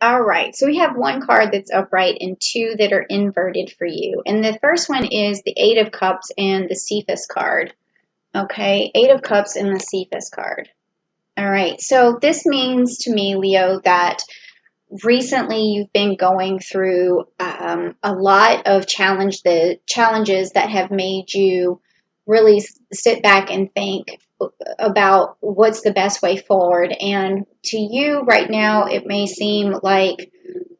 All right, so we have one card that's upright and two that are inverted for you. And the first one is the Eight of Cups and the Cephas card. Okay, Eight of Cups and the Cephas card. All right, so this means to me, Leo, that recently you've been going through a lot of challenges that have made you really sit back and think about what's the best way forward. And to you right now, it may seem like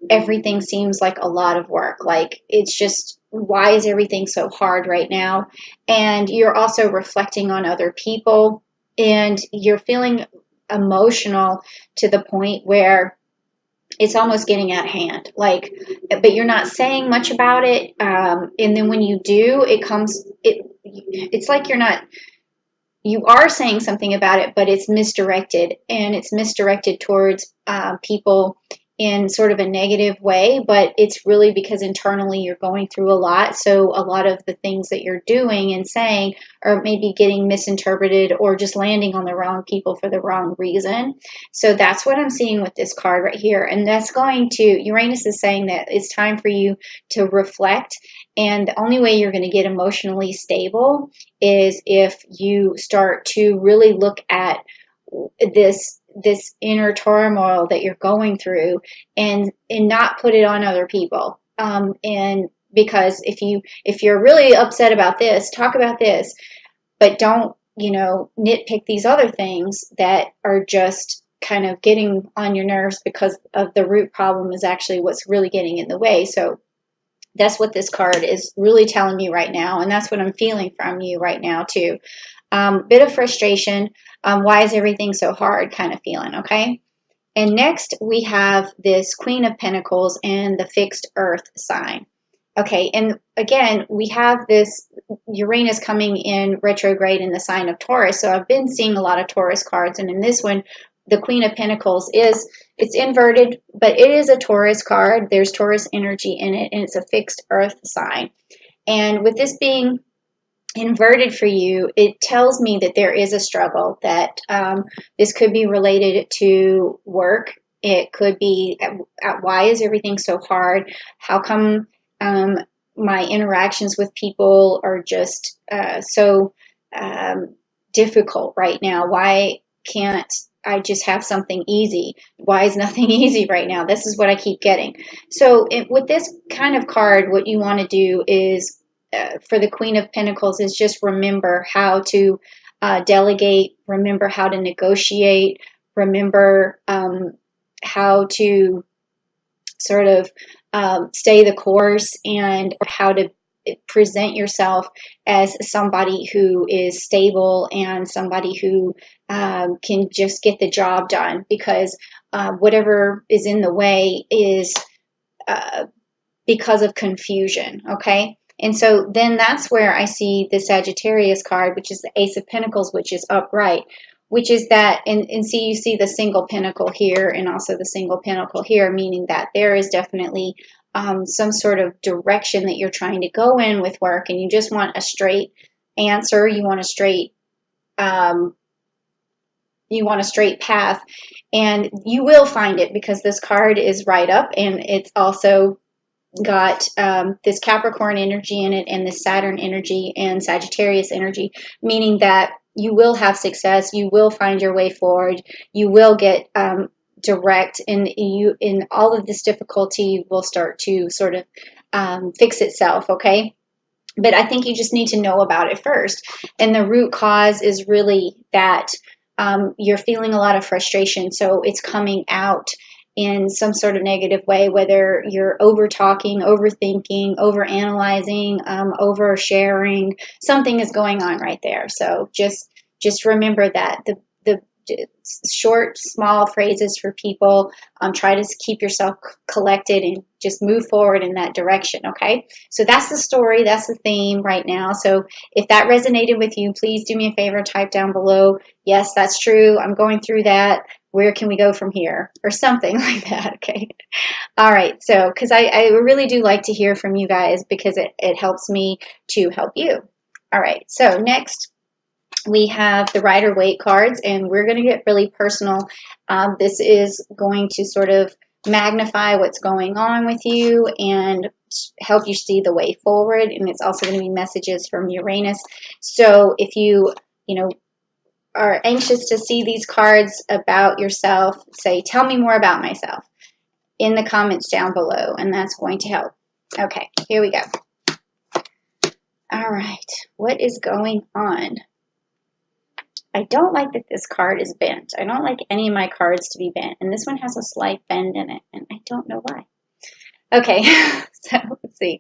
everything seems like a lot of work. Like it's just, why is everything so hard right now? And you're also reflecting on other people and you're feeling emotional to the point where it's almost getting out of hand. Like, but you're not saying much about it. And then when you do, it's like you are saying something about it, but it's misdirected, and it's misdirected towards people in sort of a negative way, but it's really because internally you're going through a lot. So a lot of the things that you're doing and saying are maybe getting misinterpreted or just landing on the wrong people for the wrong reason. So that's what I'm seeing with this card right here. And that's Uranus is saying that it's time for you to reflect. And the only way you're going to get emotionally stable is if you start to really look at this inner turmoil that you're going through and not put it on other people. And because if you're really upset about this, talk about this, but don't, nitpick these other things that are just kind of getting on your nerves, because of the root problem is actually what's really getting in the way. So that's what this card is really telling me right now, and that's what I'm feeling from you right now too. Bit of frustration. Why is everything so hard kind of feeling, okay? And next we have this Queen of Pentacles and the fixed earth sign. Okay, and again, we have this Uranus coming in retrograde in the sign of Taurus. So I've been seeing a lot of Taurus cards, and in this one, the Queen of Pentacles it's inverted, but it is a Taurus card. There's Taurus energy in it, and it's a fixed earth sign. And with this being inverted for you, it tells me that there is a struggle, that this could be related to work. It could be at why is everything so hard? How come my interactions with people are just so difficult right now? Why can't I just have something easy? Why is nothing easy right now? This is what I keep getting. So with this kind of card, what you want to do is, for the Queen of Pentacles, is just remember how to delegate, remember how to negotiate, remember how to sort of stay the course, and how to present yourself as somebody who is stable and somebody who can just get the job done, because whatever is in the way is because of confusion, okay? And so then that's where I see the Sagittarius card, which is the Ace of Pentacles, which is upright, which is that, and see, you see the single pentacle here and also the single pentacle here, meaning that there is definitely some sort of direction that you're trying to go in with work, and you just want a straight answer. You want a straight path, and you will find it, because this card is right up, and it's also got this Capricorn energy in it, and this Saturn energy and Sagittarius energy, meaning that you will have success, you will find your way forward, you will get direct, and in all of this difficulty will start to sort of fix itself, okay? But I think you just need to know about it first. And the root cause is really that you're feeling a lot of frustration, so it's coming out in some sort of negative way, whether you're over talking, overthinking, over analyzing, over sharing. Something is going on right there. So just remember that the short, small phrases for people. Try to keep yourself collected and just move forward in that direction, okay? So that's the story. That's the theme right now. So if that resonated with you, please do me a favor, type down below, yes, that's true. I'm going through that. Where can we go from here? Or something like that, okay? All right, so because I really do like to hear from you guys, because it helps me to help you. All right, so next we have the Rider Waite cards, and we're going to get really personal. This is going to sort of magnify what's going on with you and help you see the way forward. And it's also going to be messages from Uranus. So if you know, are anxious to see these cards about yourself, say, tell me more about myself in the comments down below, and that's going to help. Okay, here we go. All right, what is going on? I don't like that this card is bent. I don't like any of my cards to be bent, and this one has a slight bend in it, and I don't know why. Okay, so let's see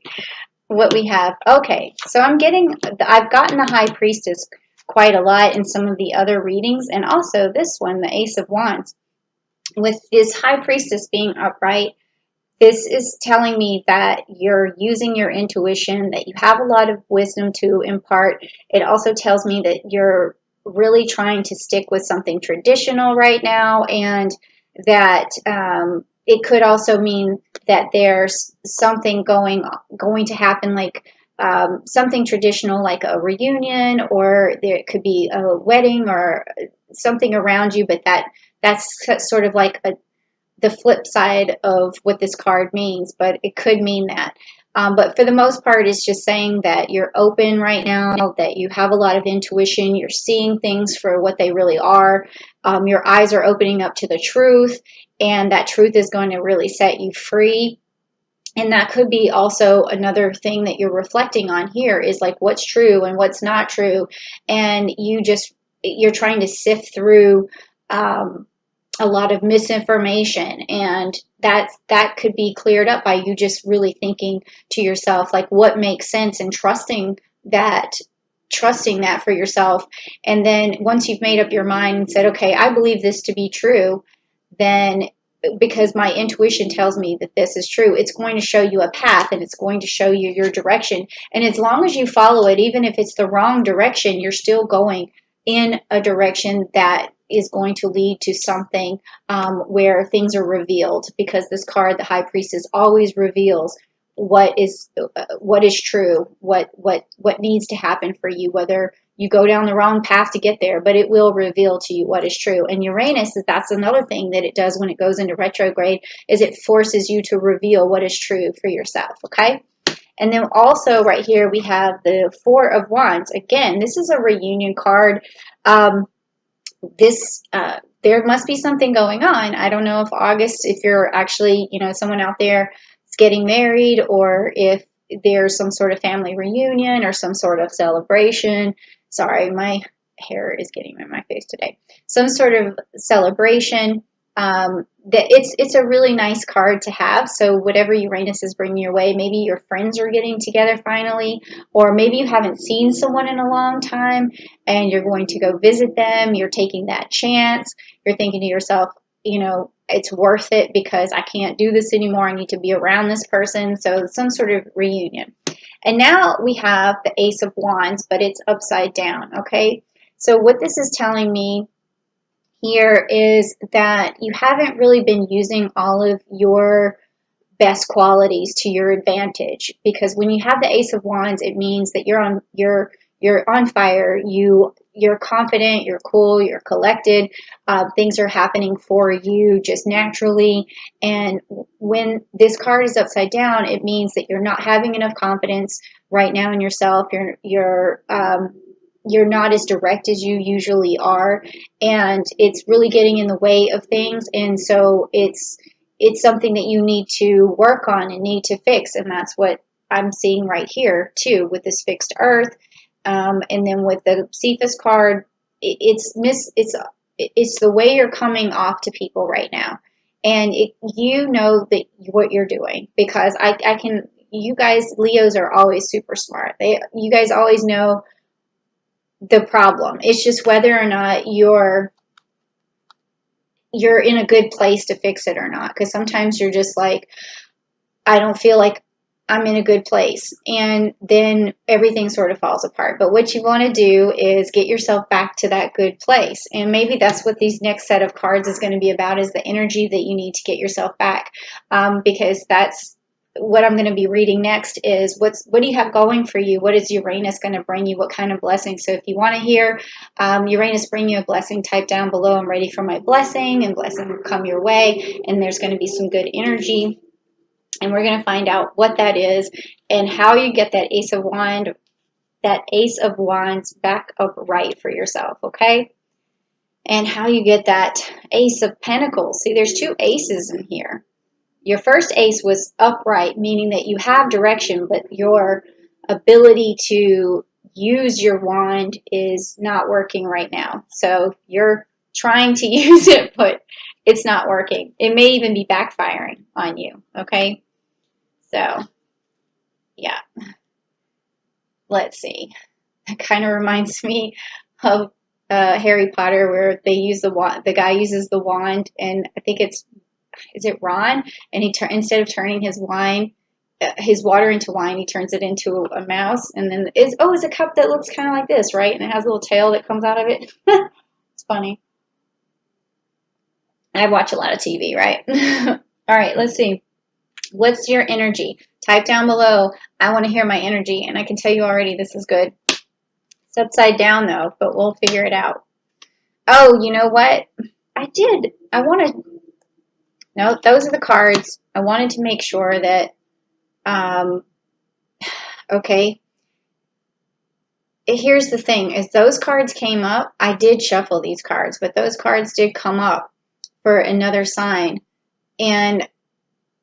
what we have. Okay, so I've gotten the High Priestess quite a lot in some of the other readings, and also this one, the Ace of Wands. With this High Priestess being upright, this is telling me that you're using your intuition, that you have a lot of wisdom to impart. It also tells me that you're really trying to stick with something traditional right now, and that it could also mean that there's something going to happen, like something traditional, like a reunion, or there could be a wedding or something around you, but that's sort of like the flip side of what this card means, but it could mean that. But for the most part, it's just saying that you're open right now, that you have a lot of intuition, you're seeing things for what they really are, your eyes are opening up to the truth, and that truth is going to really set you free. And that could be also another thing that you're reflecting on here is like what's true and what's not true, and you're trying to sift through a lot of misinformation, and that could be cleared up by you just really thinking to yourself like what makes sense, and trusting that for yourself. And then once you've made up your mind and said, okay, I believe this to be true, then because my intuition tells me that this is true, it's going to show you a path, and it's going to show you your direction. And as long as you follow it, even if it's the wrong direction, you're still going in a direction that is going to lead to something where things are revealed, because this card, the High Priestess, always reveals what is true, what needs to happen for you, whether you go down the wrong path to get there, but it will reveal to you what is true. And Uranus, that's another thing that it does when it goes into retrograde, is it forces you to reveal what is true for yourself, okay? And then also right here we have the Four of Wands. Again, this is a reunion card. There must be something going on. I don't know if August, if you're actually, someone out there is getting married, or if there's some sort of family reunion or some sort of celebration. Sorry, my hair is getting in my face today. Some sort of celebration. That it's a really nice card to have. So whatever Uranus is bringing your way, maybe your friends are getting together finally, or maybe you haven't seen someone in a long time and you're going to go visit them. You're taking that chance. You're thinking to yourself, it's worth it because I can't do this anymore. I need to be around this person. So some sort of reunion. And now we have the Ace of Wands, but it's upside down. Okay. So what this is telling me here is that you haven't really been using all of your best qualities to your advantage, because when you have the Ace of Wands, it means that you're on fire, you're confident, you're cool, you're collected, things are happening for you just naturally. And when this card is upside down, it means that you're not having enough confidence right now in yourself. You're not as direct as you usually are, and it's really getting in the way of things. And so it's something that you need to work on and need to fix. And that's what I'm seeing right here too, with this fixed earth. And then with the Cephas card, it's the way you're coming off to people right now. And you know that what you're doing, because you guys, Leos, are always super smart. You guys always know the problem. It's just whether or not you're in a good place to fix it or not. Because sometimes you're just like, I don't feel like I'm in a good place, and then everything sort of falls apart. But what you want to do is get yourself back to that good place. And maybe that's what these next set of cards is going to be about, is the energy that you need to get yourself back, because that's what I'm going to be reading next is what do you have going for you? What is Uranus going to bring you? What kind of blessing? So if you want to hear Uranus bring you a blessing, type down below, I'm ready for my blessing, and blessing will come your way. And there's going to be some good energy. And we're going to find out what that is and how you get that Ace of Wands back upright for yourself, okay? And how you get that Ace of Pentacles. See, there's two aces in here. Your first ace was upright, meaning that you have direction, but your ability to use your wand is not working right now. So you're trying to use it, but it's not working. It may even be backfiring on you, okay? So, yeah. Let's see. That kind of reminds me of Harry Potter, where they use the wand. The guy uses the wand, and I think is it Ron? And he instead of turning his water into wine, he turns it into a mouse. And then it's a cup that looks kind of like this, right? And it has a little tail that comes out of it. It's funny. I watch a lot of TV, right? All right, let's see. What's your energy? Type down below. I want to hear my energy, and I can tell you already this is good. It's upside down though, but we'll figure it out. Oh, you know what? No, those are the cards. I wanted to make sure that, okay. Here's the thing, as those cards came up, I did shuffle these cards, but those cards did come up for another sign. And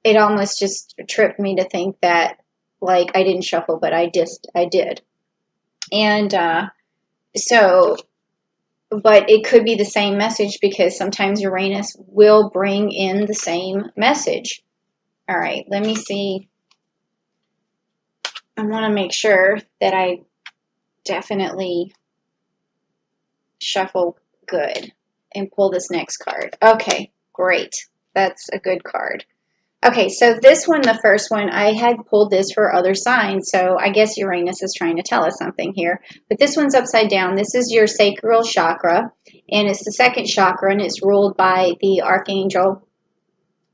it almost just tripped me to think that, like, I didn't shuffle, but I did. And, but it could be the same message because sometimes Uranus will bring in the same message. All right, let me see. I want to make sure that I definitely shuffle good and pull this next card. Okay, great. That's a good card. Okay, so this one, the first one, I had pulled this for other signs, so I guess Uranus is trying to tell us something here. But this one's upside down. This is your sacral chakra, and it's the second chakra, and it's ruled by the Archangel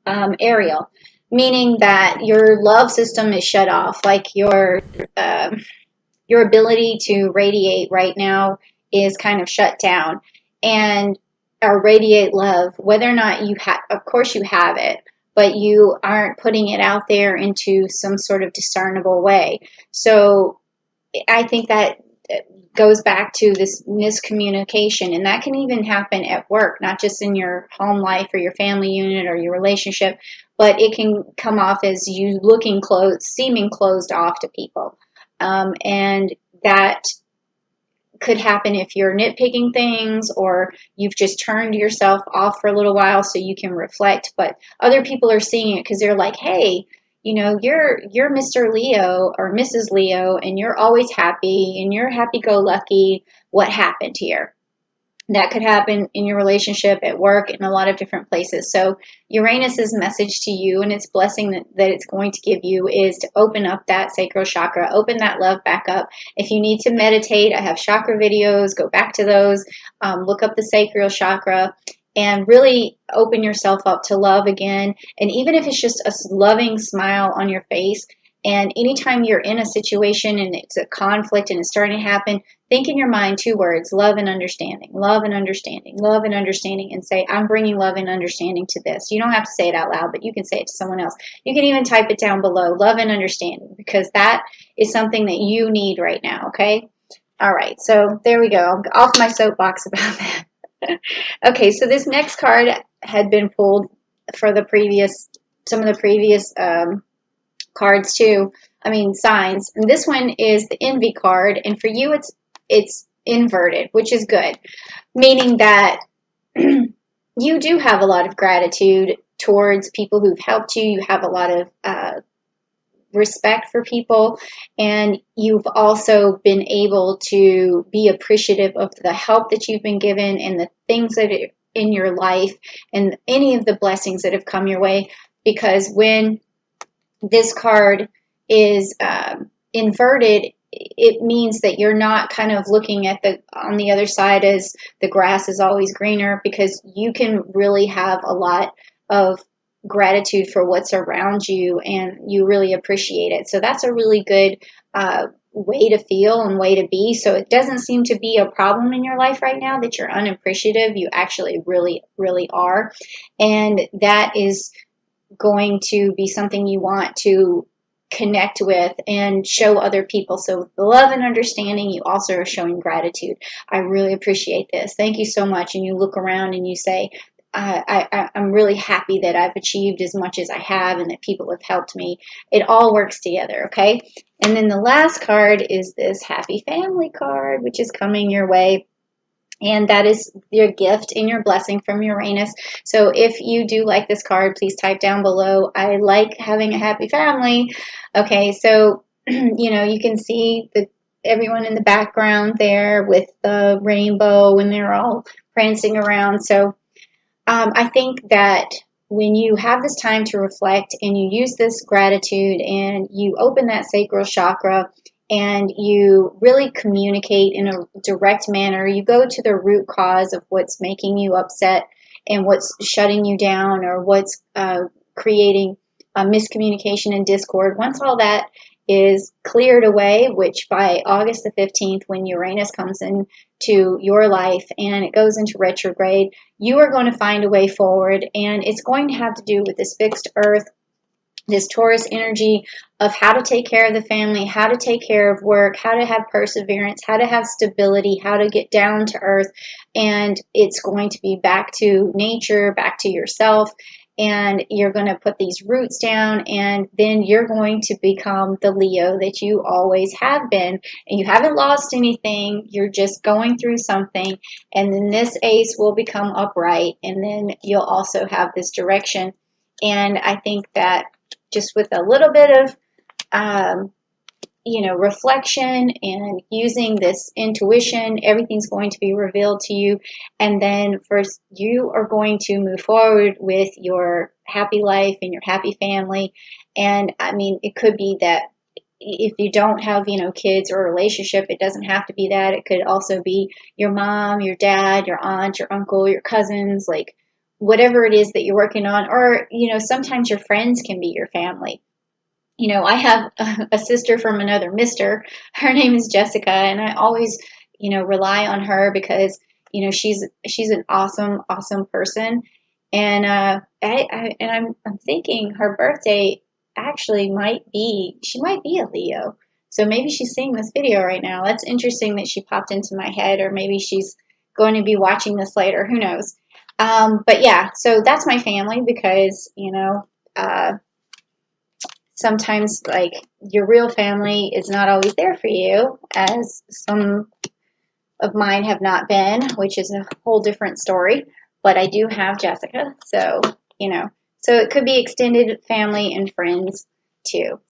Ariel, meaning that your love system is shut off. Like your ability to radiate right now is kind of shut down, and radiate love, whether or not you have, of course you have it, but you aren't putting it out there into some sort of discernible way. So I think that goes back to this miscommunication, and that can even happen at work, not just in your home life or your family unit or your relationship, but it can come off as you seeming closed off to people. And that could happen if you're nitpicking things or you've just turned yourself off for a little while so you can reflect, but other people are seeing it because they're like, hey, you know, you're Mr. Leo or Mrs. Leo, and you're always happy and you're happy-go-lucky. What happened here? That could happen in your relationship, at work, in a lot of different places. So Uranus's message to you and its blessing that it's going to give you is to open up that sacral chakra, open that love back up. If you need to meditate, I have chakra videos. Go back to those. Look up the sacral chakra and really open yourself up to love again. And even if it's just a loving smile on your face, and anytime you're in a situation and it's a conflict and it's starting to happen, think in your mind 2 words, love and understanding, love and understanding, love and understanding, and say, I'm bringing love and understanding to this. You don't have to say it out loud, but you can say it to someone else. You can even type it down below, love and understanding, because that is something that you need right now, okay? All right, so there we go. I'm off my soapbox about that. Okay, so this next card had been pulled for some of the previous cards too. Signs. And this one is the envy card, and for you it's inverted, which is good, meaning that you do have a lot of gratitude towards people who've helped you. You have a lot of respect for people, and you've also been able to be appreciative of the help that you've been given and the things that are in your life and any of the blessings that have come your way, because when this card is inverted, it means that you're not kind of looking at on the other side as the grass is always greener, because you can really have a lot of gratitude for what's around you, and you really appreciate it. So that's a really good way to feel and way to be. So it doesn't seem to be a problem in your life right now that you're unappreciative. You actually really, really are. And that is going to be something you want to connect with and show other people. So with the love and understanding, you also are showing gratitude. I really appreciate this. Thank you so much. And you look around and you say, I'm really happy that I've achieved as much as I have and that people have helped me. It all works together, okay? And then the last card is this happy family card, which is coming your way. And that is your gift and your blessing from Uranus. So if you do like this card, please type down below, I like having a happy family. Okay, so, you can see everyone in the background there with the rainbow and they're all prancing around. So I think that when you have this time to reflect and you use this gratitude and you open that sacral chakra and you really communicate in a direct manner, you go to the root cause of what's making you upset and what's shutting you down or what's creating miscommunication and discord. Once all that is cleared away, which by August the 15th, when Uranus comes into your life and it goes into retrograde, you are going to find a way forward. And it's going to have to do with this fixed earth, this Taurus energy of how to take care of the family, how to take care of work, how to have perseverance, how to have stability, how to get down to earth. And it's going to be back to nature, back to yourself. And you're going to put these roots down, and then you're going to become the Leo that you always have been. And you haven't lost anything. You're just going through something. And then this ace will become upright, and then you'll also have this direction. And I think that just with a little bit of reflection and using this intuition, everything's going to be revealed to you. And then first, you are going to move forward with your happy life and your happy family. And I mean, it could be that if you don't have, kids or a relationship, it doesn't have to be that. It could also be your mom, your dad, your aunt, your uncle, your cousins, like whatever it is that you're working on. Or, sometimes your friends can be your family. I have a sister from another mister. Her name is Jessica, and I always, rely on her because, she's an awesome, awesome person. And I'm thinking her birthday actually she might be a Leo. So maybe she's seeing this video right now. That's interesting that she popped into my head, or maybe she's going to be watching this later. Who knows? But yeah, so that's my family because, sometimes like your real family is not always there for you, as some of mine have not been, which is a whole different story. But I do have Jessica, so so it could be extended family and friends too.